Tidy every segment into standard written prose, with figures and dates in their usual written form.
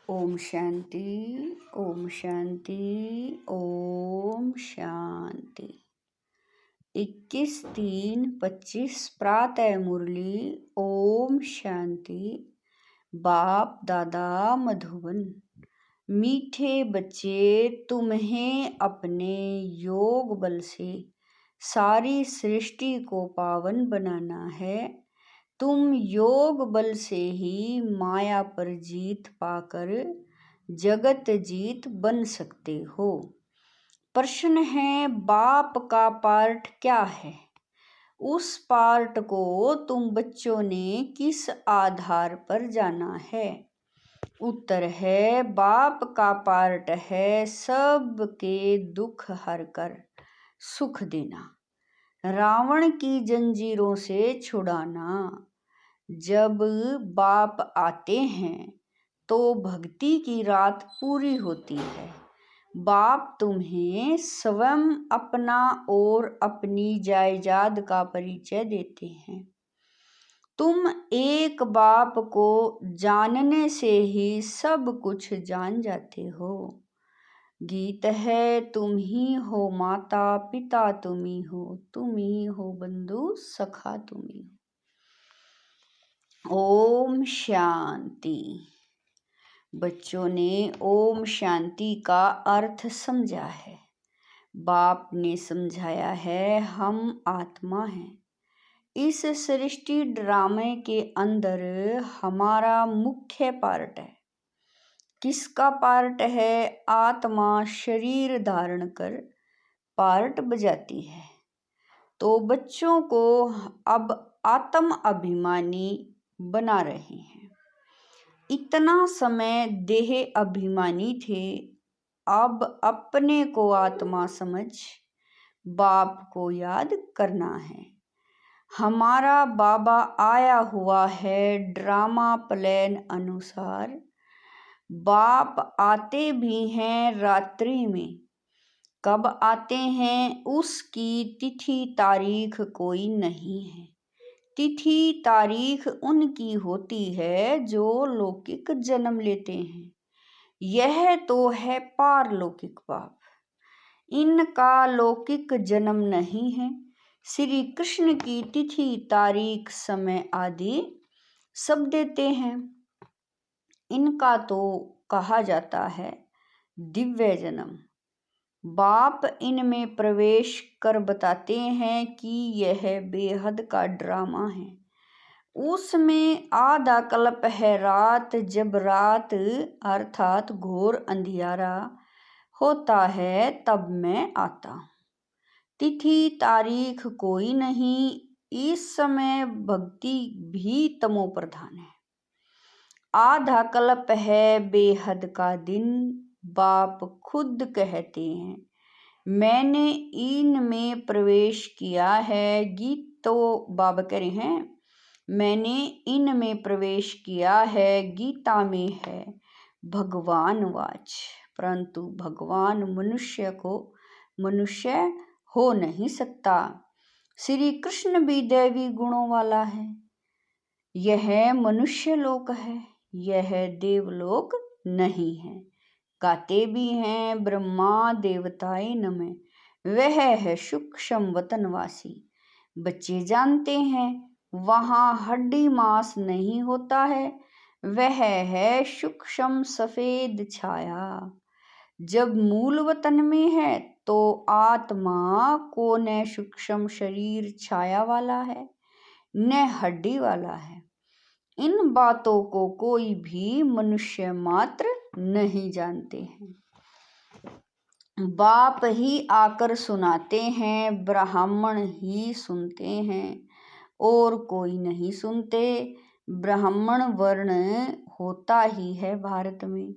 ओम शांति, ओम शांति, ओम शांति। 21/3/25 प्रातः मुरली। ओम शांति। बाप दादा मधुबन। मीठे बच्चे, तुम्हें अपने योग बल से सारी सृष्टि को पावन बनाना है। तुम योग बल से ही माया पर जीत पाकर जगत जीत बन सकते हो। प्रश्न है, बाप का पार्ट क्या है? उस पार्ट को तुम बच्चों ने किस आधार पर जाना है? उत्तर है, बाप का पार्ट है सबके दुख हरकर सुख देना, रावण की जंजीरों से छुड़ाना। जब बाप आते हैं तो भक्ति की रात पूरी होती है। बाप तुम्हें स्वयं अपना और अपनी जायदाद का परिचय देते हैं। तुम एक बाप को जानने से ही सब कुछ जान जाते हो। गीत है, तुम ही हो माता पिता, तुम ही हो बंधु सखा, तुम ही हो। ओम शांति। बच्चों ने ओम शांति का अर्थ समझा है। बाप ने समझाया है, हम आत्मा हैं। इस सृष्टि ड्रामे के अंदर हमारा मुख्य पार्ट है। किसका पार्ट है? आत्मा शरीर धारण कर पार्ट बजाती है। तो बच्चों को अब आत्म अभिमानी बना रहे हैं। इतना समय देह अभिमानी थे, अब अपने को आत्मा समझ बाप को याद करना है। हमारा बाबा आया हुआ है ड्रामा प्लान अनुसार। बाप आते भी हैं रात्रि में। कब आते हैं उसकी तिथि तारीख कोई नहीं है। तिथि तारीख उनकी होती है जो लौकिक जन्म लेते हैं। यह तो है पारलौकिक बाप। इनका लौकिक जन्म नहीं है। श्री कृष्ण की तिथि तारीख समय आदि सब देते हैं। इनका तो कहा जाता है दिव्य जन्म। बाप इनमें प्रवेश कर बताते हैं कि यह बेहद का ड्रामा है। उसमें आधा कल्प है रात, जब रात अर्थात घोर अंधियारा होता है तब मैं आता हूँ। तिथि तारीख कोई नहीं। इस समय भक्ति भी तमो प्रधान है। आधा कल्प है बेहद का दिन। बाप खुद कहते हैं, मैंने इनमें प्रवेश किया है। गीत तो बाबा कह रहे हैं, मैंने इनमें प्रवेश किया है। गीता में है भगवान वाच, परंतु भगवान मनुष्य हो नहीं सकता। श्री कृष्ण भी दैवी गुणों वाला है। यह मनुष्य लोक है, यह देवलोक नहीं है। गाते भी हैं ब्रह्मा देवताए नमः, वह है सूक्ष्म वतनवासी। बच्चे जानते हैं वहाँ हड्डी मांस नहीं होता है, वह है सूक्ष्म सफेद छाया। जब मूल वतन में है तो आत्मा को न सूक्ष्म शरीर छाया वाला है न हड्डी वाला है। इन बातों को कोई भी मनुष्य मात्र नहीं जानते हैं। बाप ही आकर सुनाते हैं, ब्राह्मण ही सुनते हैं और कोई नहीं सुनते। ब्राह्मण वर्ण होता ही है भारत में।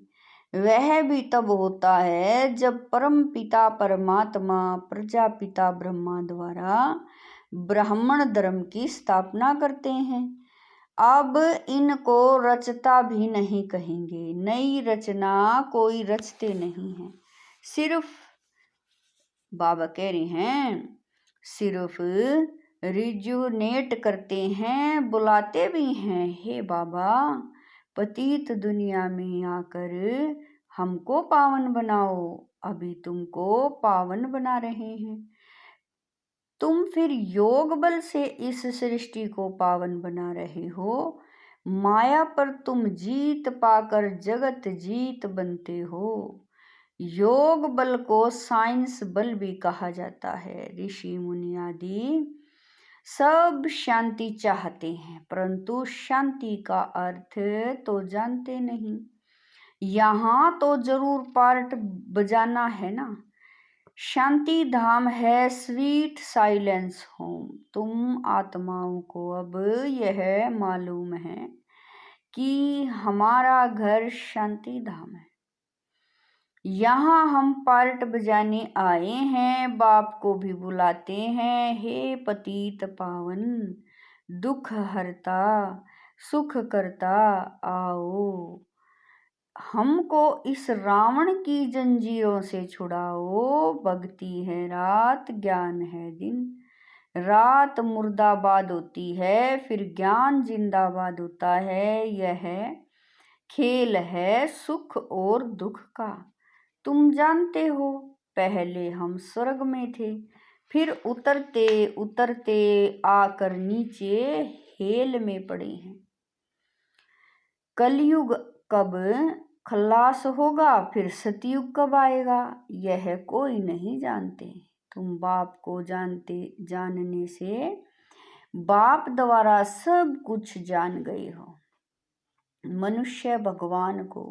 वह भी तब होता है जब परम पिता परमात्मा प्रजापिता ब्रह्मा द्वारा ब्राह्मण धर्म की स्थापना करते हैं। अब इनको रचता भी नहीं कहेंगे। नई रचना कोई रचते नहीं है। सिर्फ बाबा कह रहे हैं, सिर्फ रिजुनेट करते हैं, बुलाते भी हैं, हे बाबा पतित दुनिया में आकर हमको पावन बनाओ। अभी तुमको पावन बना रहे हैं, तुम फिर योग बल से इस सृष्टि को पावन बना रहे हो। माया पर तुम जीत पाकर जगत जीत बनते हो। योग बल को साइंस बल भी कहा जाता है। ऋषि मुनि आदि सब शांति चाहते हैं, परंतु शांति का अर्थ तो जानते नहीं। यहाँ तो जरूर पार्ट बजाना है ना। शांति धाम है, स्वीट साइलेंस होम। तुम आत्माओं को अब यह मालूम है कि हमारा घर शांति धाम है। यहाँ हम पार्ट बजाने आए हैं, बाप को भी बुलाते हैं। हे पतित पावन, दुख हरता, सुख करता, आओ हमको इस रावण की जंजीरों से छुड़ाओ। भक्ति है रात, ज्ञान है दिन। रात मुर्दाबाद होती है, फिर ज्ञान जिंदाबाद होता है। यह खेल है सुख और दुख का। तुम जानते हो, पहले हम स्वर्ग में थे, फिर उतरते उतरते आकर नीचे हेल में पड़े हैं। कलयुग कब खलास होगा, फिर सतयुग कब आएगा, यह कोई नहीं जानते। तुम बाप को जानने से बाप द्वारा सब कुछ जान गए हो। मनुष्य भगवान को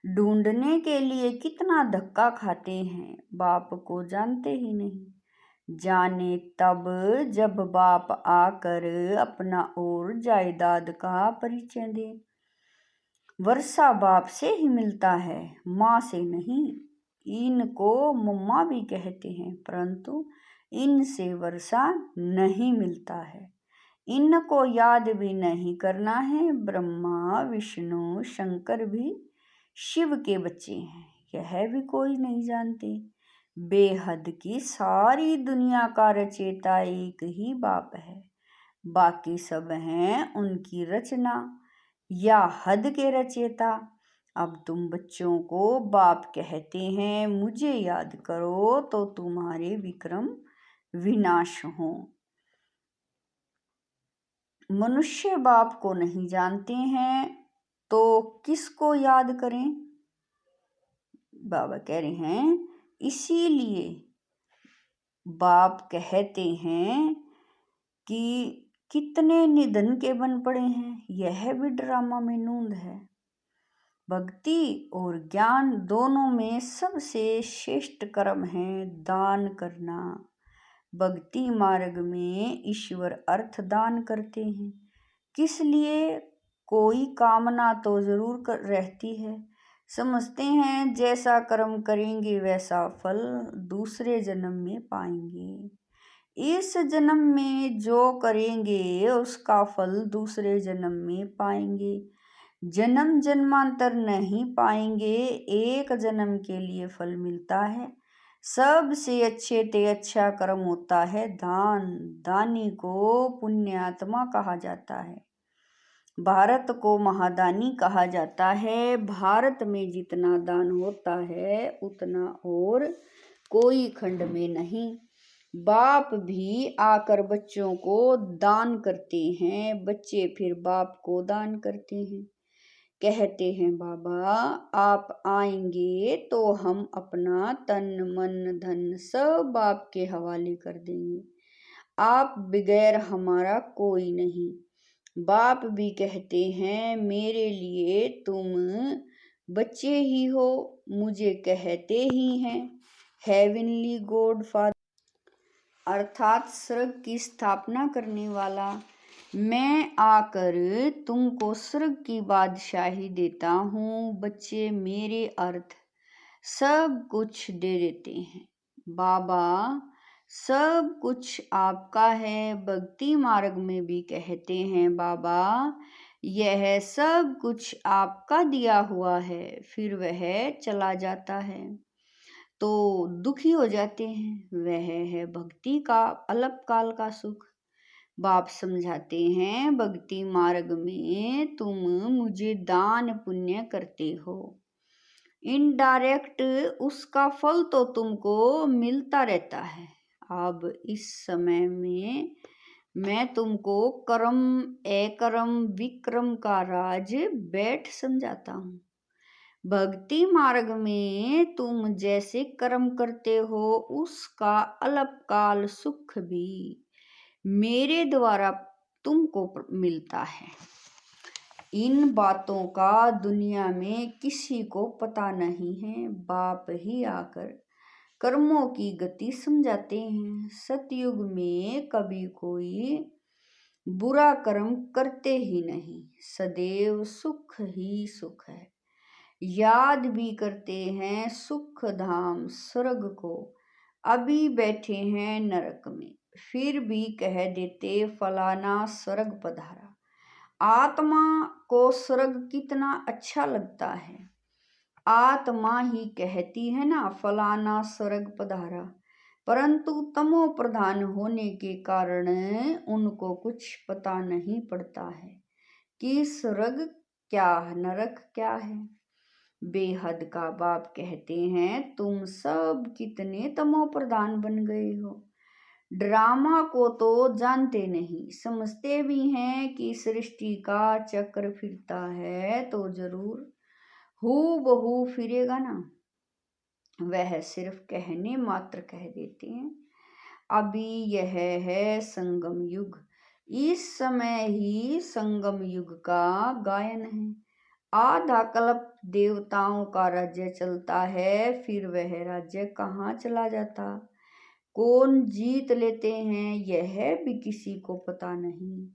ढूंढने के लिए कितना धक्का खाते हैं, बाप को जानते ही नहीं। जाने तब जब बाप आकर अपना और जायदाद का परिचय दे। वर्षा बाप से ही मिलता है, माँ से नहीं। इनको मम्मा भी कहते हैं, परंतु इनसे वर्षा नहीं मिलता है। इनको याद भी नहीं करना है। ब्रह्मा विष्णु शंकर भी शिव के बच्चे हैं, यह भी कोई नहीं जानते। बेहद की सारी दुनिया का रचेता एक ही बाप है, बाकी सब हैं उनकी रचना या हद के रचेता। अब तुम बच्चों को बाप कहते हैं, मुझे याद करो तो तुम्हारे विक्रम विनाश हो। मनुष्य बाप को नहीं जानते हैं तो किसको याद करें। बाबा कह रहे हैं, इसीलिए बाप कहते हैं कि कितने निधन के बन पड़े हैं। यह भी ड्रामा में नूंद है। भक्ति और ज्ञान दोनों में सबसे श्रेष्ठ कर्म है दान करना। भक्ति मार्ग में ईश्वर अर्थ दान करते हैं। किस लिए? कोई कामना तो जरूर रहती है। समझते हैं जैसा कर्म करेंगे वैसा फल दूसरे जन्म में पाएंगे। इस जन्म में जो करेंगे उसका फल दूसरे जन्म में पाएंगे। जन्म जन्मांतर नहीं पाएंगे, एक जन्म के लिए फल मिलता है। सबसे अच्छे ते अच्छा कर्म होता है दान। दानी को पुण्यात्मा कहा जाता है। भारत को महादानी कहा जाता है। भारत में जितना दान होता है उतना और कोई खंड में नहीं। बाप भी आकर बच्चों को दान करते हैं, बच्चे फिर बाप को दान करते हैं। कहते हैं बाबा आप आएंगे तो हम अपना तन मन धन सब बाप के हवाले कर देंगे। आप बगैर हमारा कोई नहीं। बाप भी कहते हैं मेरे लिए तुम बच्चे ही हो, मुझे कहते ही हैं हेवनली गॉड फादर, अर्थात स्वर्ग की स्थापना करने वाला। मैं आकर तुमको स्वर्ग की बादशाही देता हूँ। बच्चे मेरे अर्थ सब कुछ दे देते हैं। बाबा सब कुछ आपका है। भक्ति मार्ग में भी कहते हैं बाबा यह सब कुछ आपका दिया हुआ है, फिर वह चला जाता है तो दुखी हो जाते हैं। वह है भक्ति का अल्पकाल का सुख। बाप समझाते हैं, भक्ति मार्ग में तुम मुझे दान पुण्य करते हो, इनडायरेक्ट उसका फल तो तुमको मिलता रहता है। अब इस समय में मैं तुमको कर्म अकर्म विक्रम का राज बैठ समझाता हूँ। भक्ति मार्ग में तुम जैसे कर्म करते हो उसका अल्पकाल सुख भी मेरे द्वारा तुमको मिलता है। इन बातों का दुनिया में किसी को पता नहीं है। बाप ही आकर कर्मों की गति समझाते हैं। सतयुग में कभी कोई बुरा कर्म करते ही नहीं, सदैव सुख ही सुख है। याद भी करते हैं सुख धाम स्वर्ग को, अभी बैठे हैं नरक में, फिर भी कह देते फलाना स्वर्ग पधारा। आत्मा को स्वर्ग कितना अच्छा लगता है, आत्मा ही कहती है ना फलाना स्वर्ग पधारा, परंतु तमो प्रधान होने के कारण उनको कुछ पता नहीं पड़ता है कि स्वर्ग क्या नरक क्या है। बेहद का बाप कहते हैं तुम सब कितने तमो प्रधान बन गए हो, ड्रामा को तो जानते नहीं, समझते भी हैं कि सृष्टि का चक्र फिरता है तो जरूर हूबहू फिरेगा ना, वह सिर्फ कहने मात्र कह देते हैं। अभी यह है संगम युग, इस समय ही संगम युग का गायन है। आधा कल्प देवताओं का राज्य चलता है, फिर वह राज्य कहाँ चला जाता, कौन जीत लेते हैं यह भी किसी को पता नहीं।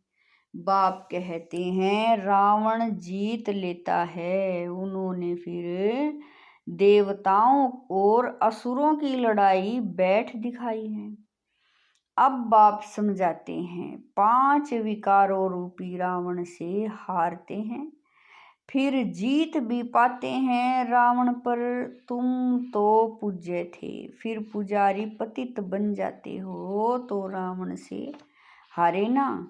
बाप कहते हैं रावण जीत लेता है, उन्होंने फिर देवताओं और असुरों की लड़ाई बैठ दिखाई है। अब बाप समझाते हैं 5 विकारों रूपी रावण से हारते हैं, फिर जीत भी पाते हैं रावण पर। तुम तो पूज्य थे, फिर पुजारी पतित बन जाते हो तो रावण से हारे ना।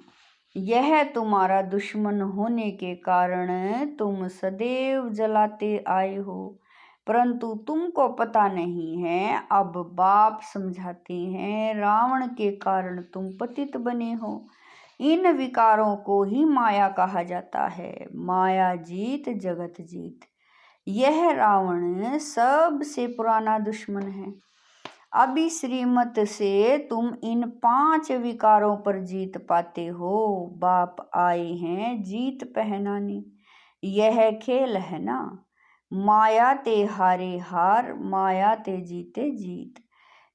यह तुम्हारा दुश्मन होने के कारण तुम सदैव जलाते आए हो, परंतु तुमको पता नहीं है। अब बाप समझाते हैं रावण के कारण तुम पतित बने हो। इन विकारों को ही माया कहा जाता है। माया जीत जगत जीत, यह रावण सबसे पुराना दुश्मन है। अभी श्रीमत से तुम इन 5 विकारों पर जीत पाते हो। बाप आए हैं जीत पहनाने, यह खेल है ना। माया ते हारे हार, माया ते जीते जीत,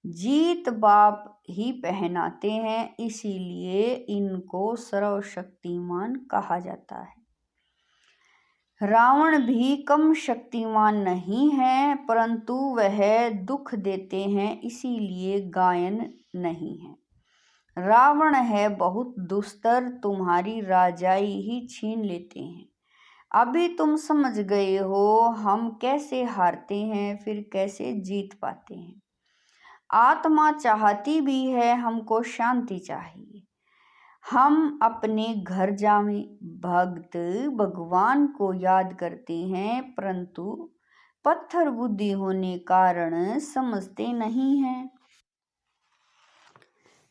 जीत बाप ही पहनाते हैं, इसीलिए इनको सर्वशक्तिमान कहा जाता है। रावण भी कम शक्तिमान नहीं है, परंतु वह दुख देते हैं, इसीलिए गायन नहीं है। रावण है बहुत दुस्तर, तुम्हारी राजाई ही छीन लेते हैं। अभी तुम समझ गए हो हम कैसे हारते हैं फिर कैसे जीत पाते हैं। आत्मा चाहती भी है, हमको शांति चाहिए, हम अपने घर जावें। भक्त भगवान को याद करते हैं, परंतु पत्थर बुद्धि होने कारण समझते नहीं हैं।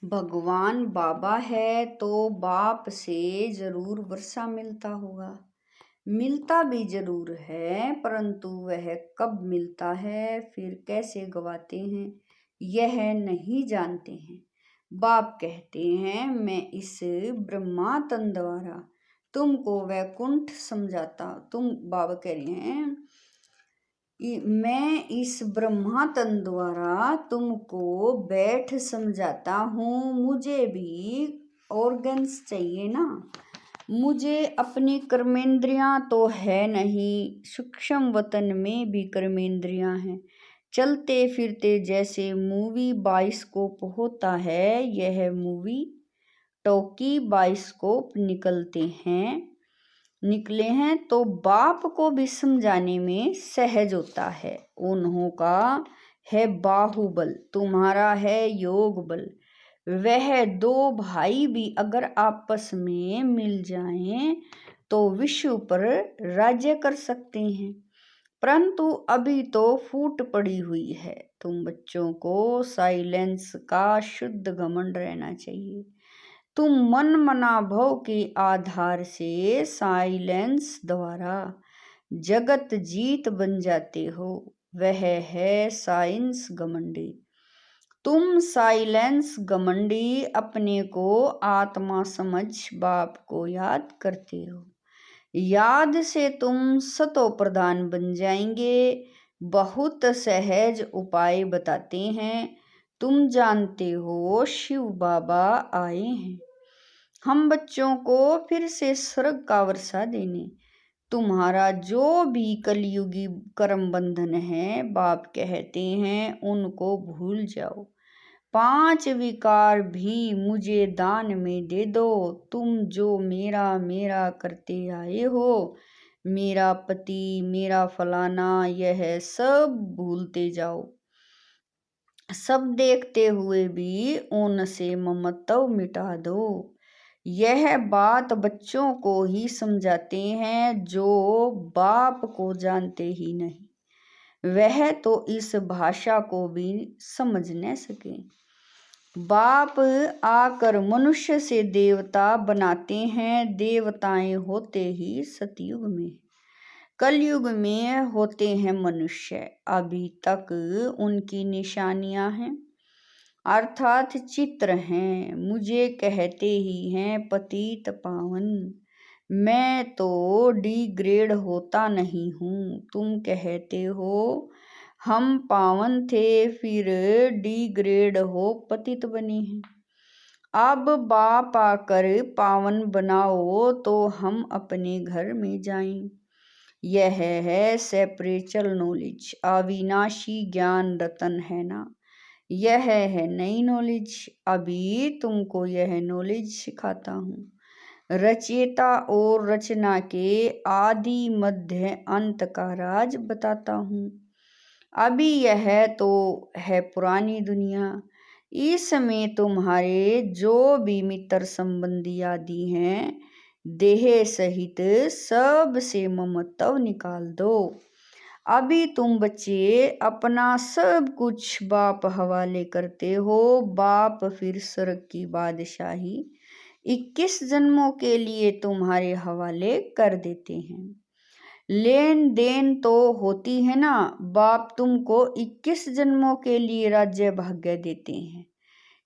भगवान बाबा है तो बाप से जरूर वर्षा मिलता होगा, मिलता भी जरूर है, परंतु वह कब मिलता है फिर कैसे गवाते हैं यह नहीं जानते हैं। बाप कहते हैं मैं इस ब्रह्मा तन द्वारा तुमको वैकुंठ समझाता, तुम बाबा कह रहे हैं मैं इस ब्रह्मा तन द्वारा तुमको बैठ समझाता हूँ। मुझे भी ऑर्गन्स चाहिए ना, मुझे अपनी कर्मेंद्रियां तो है नहीं, सूक्ष्म वतन में भी कर्मेंद्रियां हैं। चलते फिरते जैसे मूवी बाइस्कोप होता है, यह मूवी टॉकी बाइस्कोप निकले हैं तो बाप को भी समझाने में सहज होता है। उन्हों का है बाहुबल, तुम्हारा है योग बल, वह दो भाई भी अगर आपस में मिल जाएं तो विश्व पर राज्य कर सकते हैं, परंतु अभी तो फूट पड़ी हुई है। तुम बच्चों को साइलेंस का शुद्ध घमंड रहना चाहिए। तुम मन मना भव के आधार से साइलेंस द्वारा जगत जीत बन जाते हो। वह है साइंस घमंडी। तुम साइलेंस घमंडी अपने को आत्मा समझ बाप को याद करते हो। याद से तुम सतो प्रधान बन जाएंगे। बहुत सहज उपाय बताते हैं। तुम जानते हो शिव बाबा आए हैं हम बच्चों को फिर से स्वर्ग का वर्षा देने। तुम्हारा जो भी कलयुगी कर्म बंधन है, बाप कहते हैं उनको भूल जाओ। 5 विकार भी मुझे दान में दे दो। तुम जो मेरा मेरा करते आए हो, मेरा पति, मेरा फलाना, यह सब भूलते जाओ। सब देखते हुए भी उनसे ममत्व मिटा दो। यह बात बच्चों को ही समझाते हैं जो बाप को जानते ही नहीं। वह तो इस भाषा को भी समझ न सके। बाप आकर मनुष्य से देवता बनाते हैं। देवताएं होते ही सतयुग में, कलयुग में होते हैं मनुष्य। अभी तक उनकी निशानियां हैं, अर्थात चित्र हैं। मुझे कहते ही हैं पतित पावन। मैं तो डिग्रेड होता नहीं हूँ। तुम कहते हो हम पावन थे, फिर डिग्रेड हो पतित बने हैं। अब बाप आकर पावन बनाओ तो हम अपने घर में जाएं। यह है सेपरेचुअल नॉलेज, अविनाशी ज्ञान रतन है ना। यह है नई नॉलेज। अभी तुमको यह नॉलेज सिखाता हूँ। रचयिता और रचना के आदि मध्य अंत का राज बताता हूँ। अभी यह तो है पुरानी दुनिया। इसमें तुम्हारे जो भी मित्र संबंधी आदि हैं, देह सहित सब से ममत्व निकाल दो। अभी तुम बच्चे अपना सब कुछ बाप हवाले करते हो। बाप फिर स्वर्ग की बादशाही 21 जन्मों के लिए तुम्हारे हवाले कर देते हैं। लेन देन तो होती है ना। बाप तुमको 21 जन्मों के लिए राज्य भाग्य देते हैं।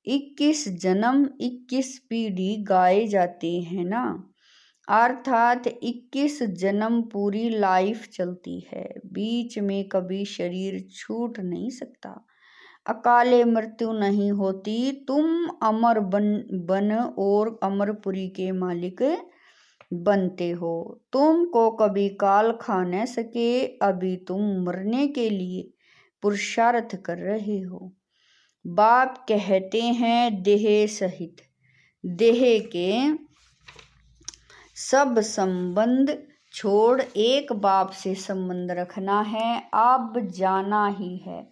21 जन्म 21 पीढ़ी गाए जाते हैं ना, अर्थात 21 जन्म पूरी लाइफ चलती है। बीच में कभी शरीर छूट नहीं सकता। अकाले मृत्यु नहीं होती। तुम अमर बन और अमरपुरी के मालिक बनते हो। तुमको कभी काल खा न सके। अभी तुम मरने के लिए पुरुषार्थ कर रहे हो। बाप कहते हैं देह सहित, देह के सब संबंध छोड़ एक बाप से संबंध रखना है। अब जाना ही है।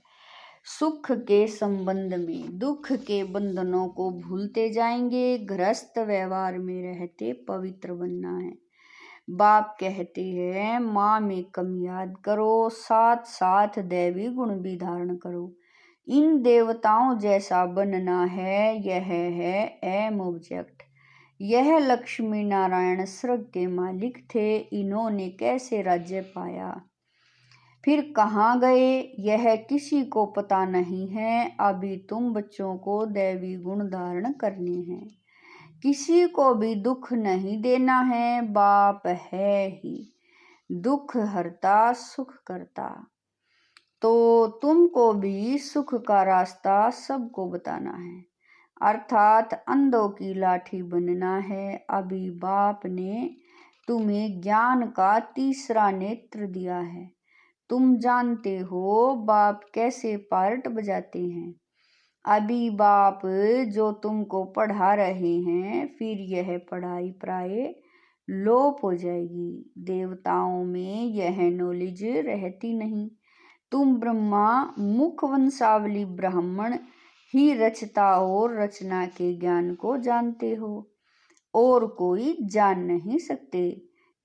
सुख के संबंध में दुख के बंधनों को भूलते जाएंगे। गृहस्थ व्यवहार में रहते पवित्र बनना है। बाप कहते हैं माँ में कम याद करो, साथ साथ दैवी गुण भी धारण करो। इन देवताओं जैसा बनना है। यह है एम ऑब्जेक्ट। यह लक्ष्मी नारायण स्वर्ग के मालिक थे। इन्होंने कैसे राज्य पाया, फिर कहाँ गए, यह किसी को पता नहीं है। अभी तुम बच्चों को दैवी गुण धारण करने हैं। किसी को भी दुख नहीं देना है। बाप है ही दुख हरता सुख करता। तो तुमको भी सुख का रास्ता सबको बताना है, अर्थात अंधों की लाठी बनना है। अभी बाप ने तुम्हें ज्ञान का तीसरा नेत्र दिया है। तुम जानते हो बाप कैसे पार्ट बजाते हैं। अभी बाप जो तुमको पढ़ा रहे हैं, फिर यह पढ़ाई प्राय लोप हो जाएगी। देवताओं में यह नॉलेज रहती नहीं। तुम ब्रह्मा मुख वंशावली ब्राह्मण ही रचता और रचना के ज्ञान को जानते हो, और कोई जान नहीं सकते।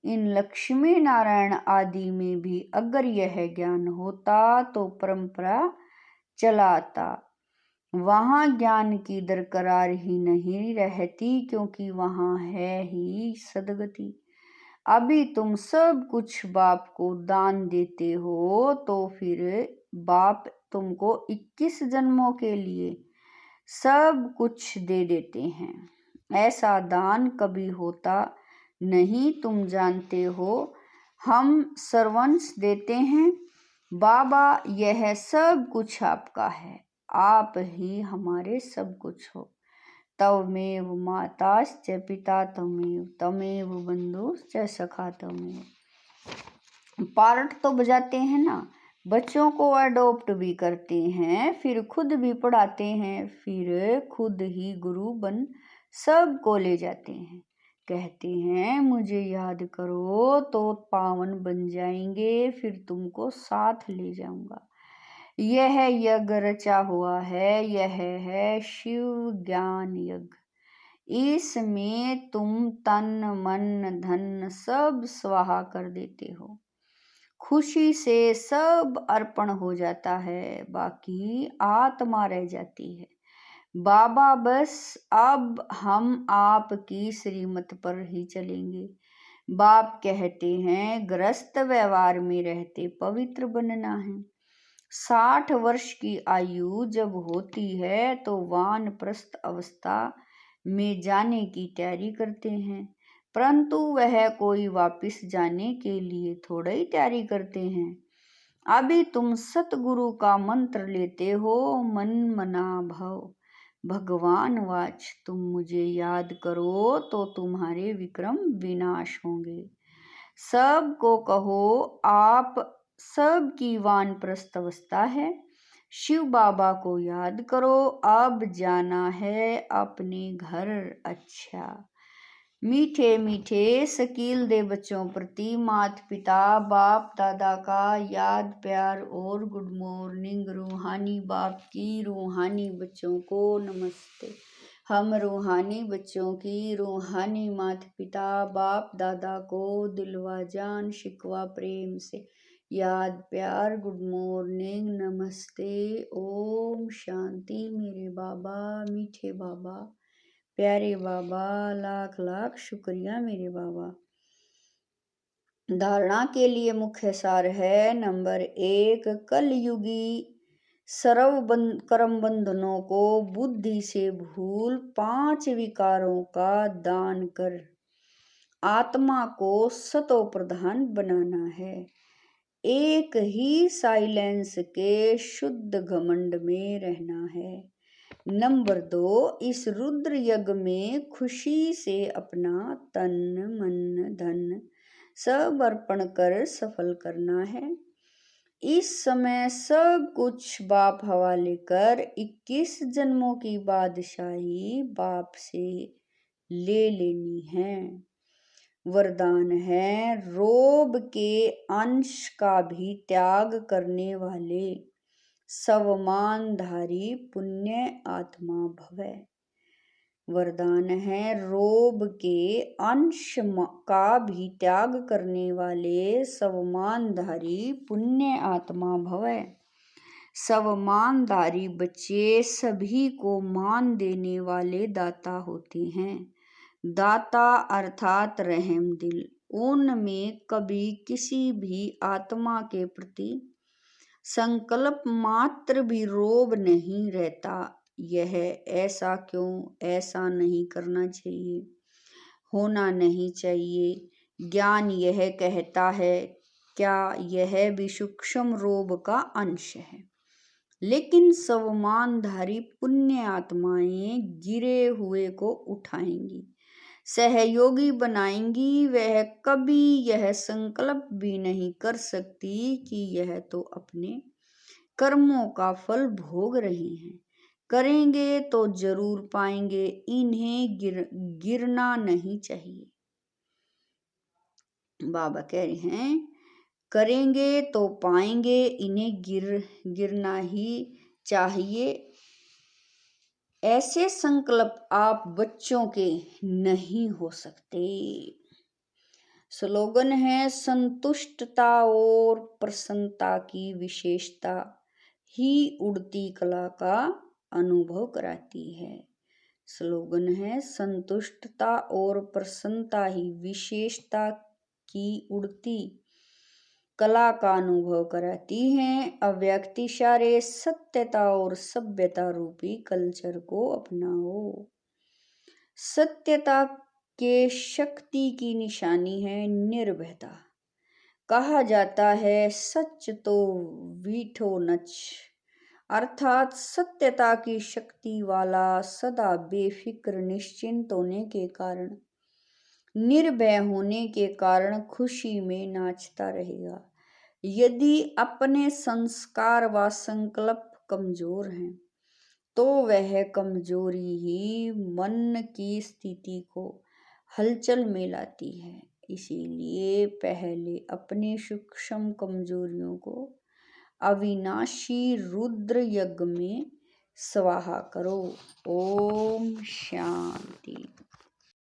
इन लक्ष्मी नारायण आदि में भी अगर यह ज्ञान होता तो परंपरा चलाता। वहाँ ज्ञान की दरकरार ही नहीं रहती, क्योंकि वहाँ है ही सदगति। अभी तुम सब कुछ बाप को दान देते हो, तो फिर बाप तुमको 21 जन्मों के लिए सब कुछ दे देते हैं। ऐसा दान कभी होता नहीं, तुम जानते हो। हम सर्वंस देते हैं। बाबा, यह सब कुछ आपका है, आप ही हमारे सब कुछ हो। तवमेव माताश्च पिता तवमेव, तमेव बंधुश्च सखा तवमेव। पार्ट तो बजाते हैं ना, बच्चों को अडॉप्ट भी करते हैं, फिर खुद भी पढ़ाते हैं, फिर खुद ही गुरु बन सबको ले जाते हैं। कहते हैं मुझे याद करो तो पावन बन जाएंगे, फिर तुमको साथ ले जाऊंगा। यह यज्ञ रचा हुआ है, यह है शिव ज्ञान यज्ञ। इसमें तुम तन मन धन सब स्वाहा कर देते हो। खुशी से सब अर्पण हो जाता है, बाकी आत्मा रह जाती है। बाबा, बस अब हम आपकी श्रीमत पर ही चलेंगे। बाप कहते हैं गृहस्थ व्यवहार में रहते पवित्र बनना है। 60 वर्ष की आयु जब होती है तो वानप्रस्थ अवस्था में जाने की तैयारी करते हैं, परंतु वह कोई वापस जाने के लिए थोड़ा ही तैयारी करते हैं। अभी तुम सतगुरु का मंत्र लेते हो, मन मना भव। भगवान वाच, तुम मुझे याद करो तो तुम्हारे विक्रम विनाश होंगे। सबको कहो आप सबकी वानप्रस्थ अवस्था है। शिव बाबा को याद करो, अब जाना है अपने घर। अच्छा, मीठे मीठे शकील दे बच्चों प्रति माता पिता बाप दादा का याद प्यार और गुड मॉर्निंग। रूहानी बाप की रूहानी बच्चों को नमस्ते। हम रूहानी बच्चों की रूहानी माता पिता बाप दादा को दिलवा जान शिकवा प्रेम से याद प्यार गुड मॉर्निंग नमस्ते। ओम शांति। मेरे बाबा, मीठे बाबा, प्यारे बाबा, लाख लाख शुक्रिया मेरे बाबा। धारणा के लिए मुख्य सार है। नंबर 1, कलयुगी सर्व कर्म बंधनों को बुद्धि से भूल 5 विकारों का दान कर आत्मा को सतो प्रधान बनाना है। एक ही साइलेंस के शुद्ध घमंड में रहना है। नंबर 2, इस रुद्र यज्ञ में खुशी से अपना तन मन धन सब अर्पण कर सफल करना है। इस समय सब कुछ बाप हवाले कर 21 जन्मों की बादशाही बाप से ले लेनी है। वरदान है, रोब के अंश का भी त्याग करने वाले सवमानधारी पुण्य आत्मा भवै। वरदान है, रोब के अंश का भी त्याग करने वाले सवमानधारी पुण्य आत्मा भवै। सवमानधारी बच्चे सभी को मान देने वाले दाता होते हैं। दाता अर्थात रहम दिल। उनमें कभी किसी भी आत्मा के प्रति संकल्प मात्र भी रोब नहीं रहता। यह ऐसा क्यों, ऐसा नहीं करना चाहिए, होना नहीं चाहिए। ज्ञान यह कहता है, क्या यह भी सूक्ष्म रोब का अंश है। लेकिन सवमानधारी पुण्य आत्माएं गिरे हुए को उठाएंगी, सहयोगी बनाएंगी। वह कभी यह संकल्प भी नहीं कर सकती कि यह तो अपने कर्मों का फल भोग रही हैं। करेंगे तो जरूर पाएंगे, इन्हें गिरना नहीं चाहिए। बाबा कह रहे हैं, करेंगे तो पाएंगे, इन्हें गिरना ही चाहिए। ऐसे संकल्प आप बच्चों के नहीं हो सकते। स्लोगन है, संतुष्टता और प्रसन्नता की विशेषता ही उड़ती कला का अनुभव कराती है। स्लोगन है, संतुष्टता और प्रसन्नता ही विशेषता की उड़ती कला का अनुभव कराती हैं। अव्यक्त इशारे, सत्यता और सभ्यता रूपी कल्चर को अपनाओ। सत्यता के शक्ति की निशानी है निर्भयता। कहा जाता है, सच तो वीठो नच, अर्थात सत्यता की शक्ति वाला सदा बेफिक्र निश्चिंत होने के कारण, निर्भय होने के कारण खुशी में नाचता रहेगा। यदि अपने संस्कार व संकल्प कमजोर हैं तो वह कमजोरी ही मन की स्थिति को हलचल में लाती है। इसीलिए पहले अपने सूक्ष्म कमजोरियों को अविनाशी रुद्र यज्ञ में स्वाहा करो। ओम शांति।